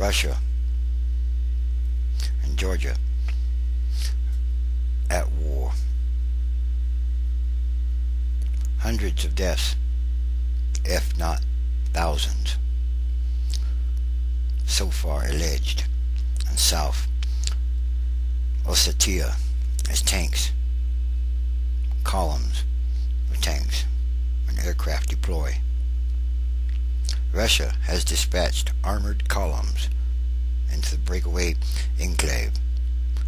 Russia and Georgia at war. Hundreds of deaths, if not thousands, so far alleged. And South Ossetia as tanks, columns of tanks, and aircraft deploy. Russia has dispatched armored columns into the breakaway enclave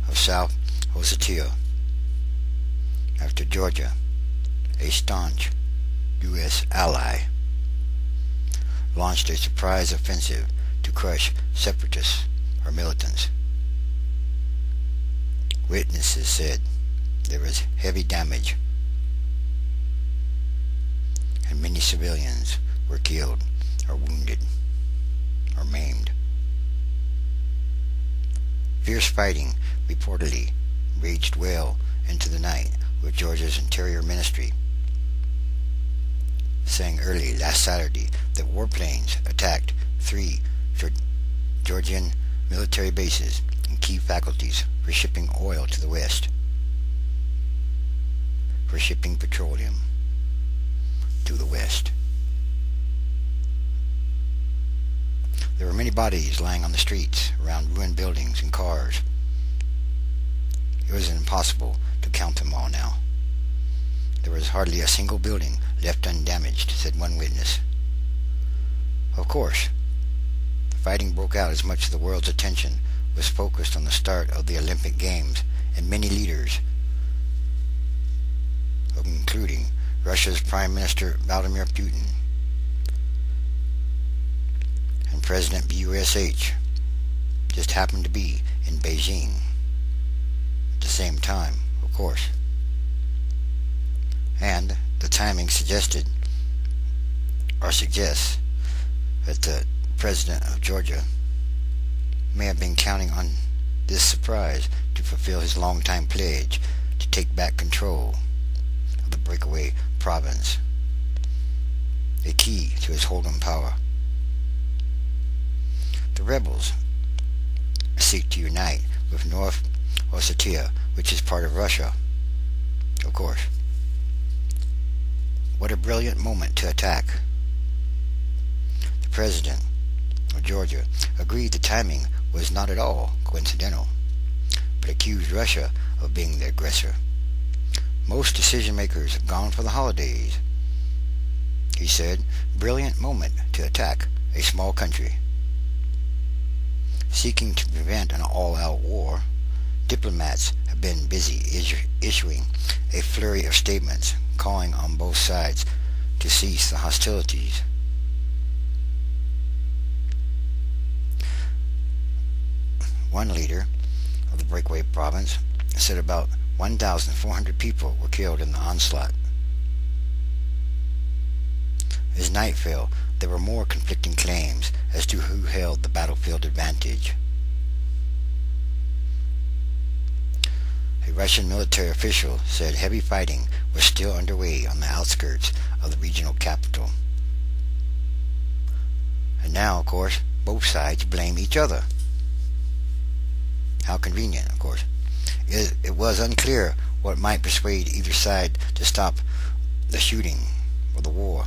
of South Ossetia after Georgia, a staunch U.S. ally, launched a surprise offensive to crush separatists or militants. Witnesses said there was heavy damage and many civilians were killed or wounded or maimed. Fierce fighting reportedly raged well into the night, with Georgia's Interior Ministry saying early last Saturday that warplanes attacked 3 Georgian military bases and key faculties for shipping oil to the west, for shipping petroleum to the west. There were many bodies lying on the streets around ruined buildings and cars. It was impossible to count them all now. There was hardly a single building left undamaged, said one witness. Of course, the fighting broke out as much of the world's attention was focused on the start of the Olympic Games, and many leaders, including Russia's Prime Minister Vladimir Putin and President Bush, just happened to be in Beijing at the same time, of course. And the timing suggests that the president of Georgia may have been counting on this surprise to fulfill his longtime pledge to take back control of the breakaway province, a key to his hold'em power. The rebels seek to unite with North Ossetia, which is part of Russia, of course. What a brilliant moment to attack. The president of Georgia agreed the timing was not at all coincidental, but accused Russia of being the aggressor. Most decision makers have gone for the holidays, he said. Brilliant moment to attack a small country. Seeking to prevent an all-out war, diplomats have been busy issuing a flurry of statements calling on both sides to cease the hostilities. One leader of the breakaway province said about 1,400 people were killed in the onslaught. As night fell, there were more conflicting claims as to who held the battlefield advantage. A Russian military official said heavy fighting was still underway on the outskirts of the regional capital. And now, of course, both sides blame each other. How convenient, of course. It was unclear what might persuade either side to stop the shooting or the war.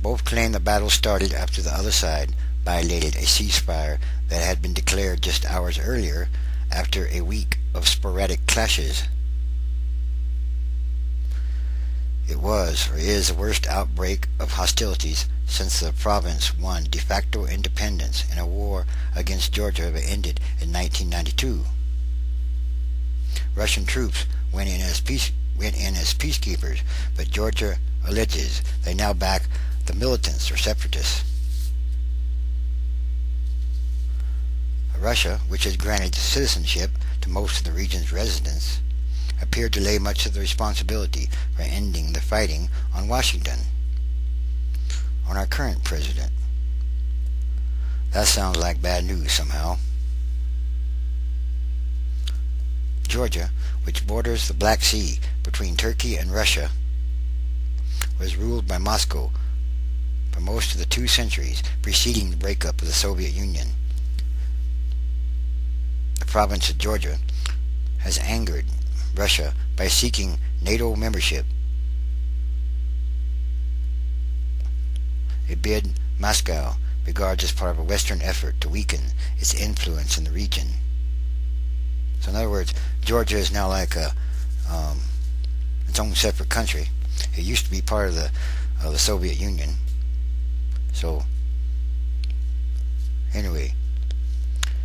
Both claimed the battle started after the other side violated a ceasefire that had been declared just hours earlier after a week of sporadic clashes. It was or is the worst outbreak of hostilities since the province won de facto independence in a war against Georgia that ended in 1992. Russian troops went in as peacekeepers, but Georgia alleges they now back the militants or separatists. Russia, which has granted citizenship to most of the region's residents, appeared to lay much of the responsibility for ending the fighting on Washington, on our current president. That sounds like bad news somehow. Georgia, which borders the Black Sea between Turkey and Russia, was ruled by Moscow for most of the 2 centuries preceding the breakup of the Soviet Union. province of Georgia, has angered Russia by seeking NATO membership, a bid Moscow regards as part of a Western effort to weaken its influence in the region. So in other words, Georgia is now like its own separate country. It used to be part of the Soviet Union. So anyway,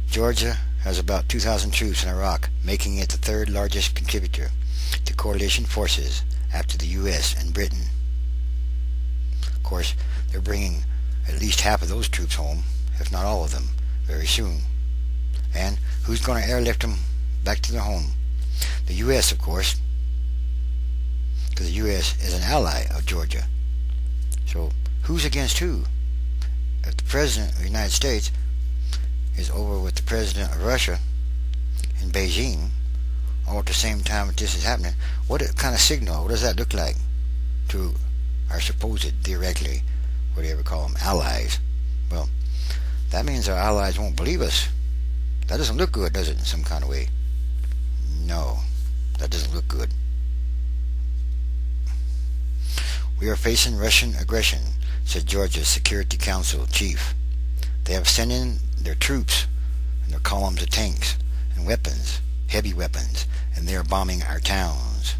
Georgia has about 2,000 troops in Iraq, making it the third largest contributor to coalition forces after the U.S. and Britain. Of course, they're bringing at least half of those troops home, if not all of them, very soon. And who's going to airlift them back to their home? The U.S., of course, because the U.S. is an ally of Georgia. So who's against who? If the President of the United States is over with the President of Russia in Beijing, all at the same time that this is happening, what kind of signal, what does that look like to our supposed, theoretically, what do you ever call them, allies? Well, that means our allies won't believe us. That doesn't look good, does it, in some kind of way? No, that doesn't look good. We are facing Russian aggression, said Georgia's Security Council chief. They have sent in their troops and their columns of tanks and weapons, heavy weapons, and they are bombing our towns.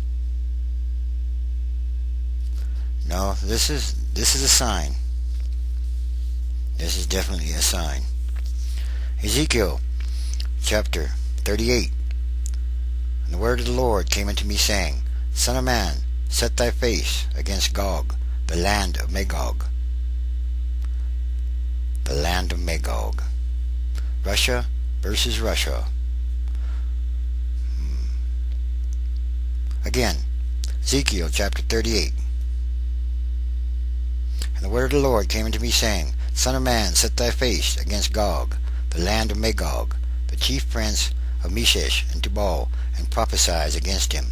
No, this is a sign. This is definitely a sign. Ezekiel chapter 38. And the word of the Lord came unto me, saying, Son of man, set thy face against Gog, the land of Magog. The land of Magog. Russia versus Russia. Again, Ezekiel chapter 38. And the word of the Lord came unto me, saying, Son of man, set thy face against Gog, the land of Magog, the chief prince of Meshech and Tubal, and prophesy against him,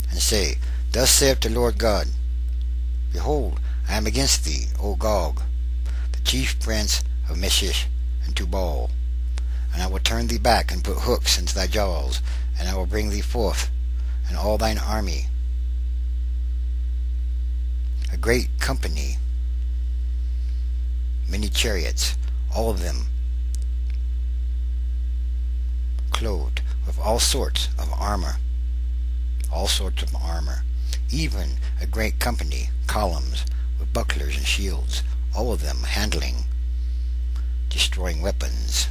and say, Thus saith the Lord God, Behold, I am against thee, O Gog, the chief prince of Meshech and Tubal, and I will turn thee back and put hooks into thy jaws, and I will bring thee forth, and all thine army, a great company, many chariots, all of them clothed with all sorts of armor, even a great company, columns with bucklers and shields, all of them handling destroying weapons.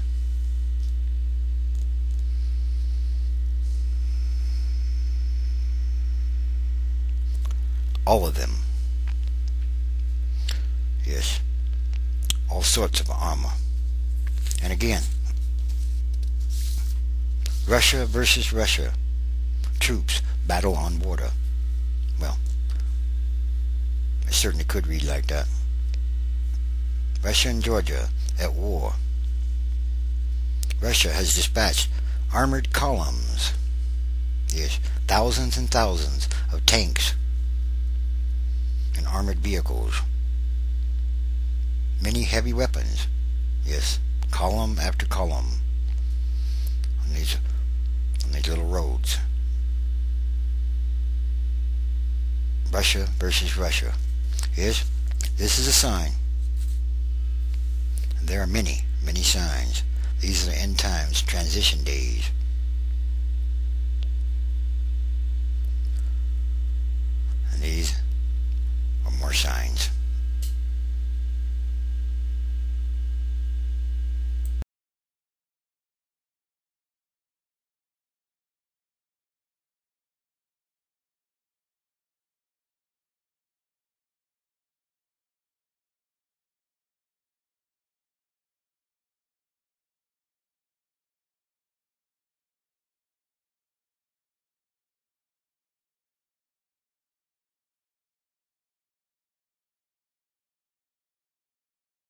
All of them. Yes. All sorts of armor. And again, Russia versus Russia. Troops battle on water. Well, it certainly could read like that. Russia and Georgia at war. Russia has dispatched armored columns. Yes, thousands and thousands of tanks and armored vehicles. Many heavy weapons. Yes, column after column on these little roads. Russia versus Russia. Yes, this is a sign. And there are many, many signs. These are the end times, transition days. And these are more signs.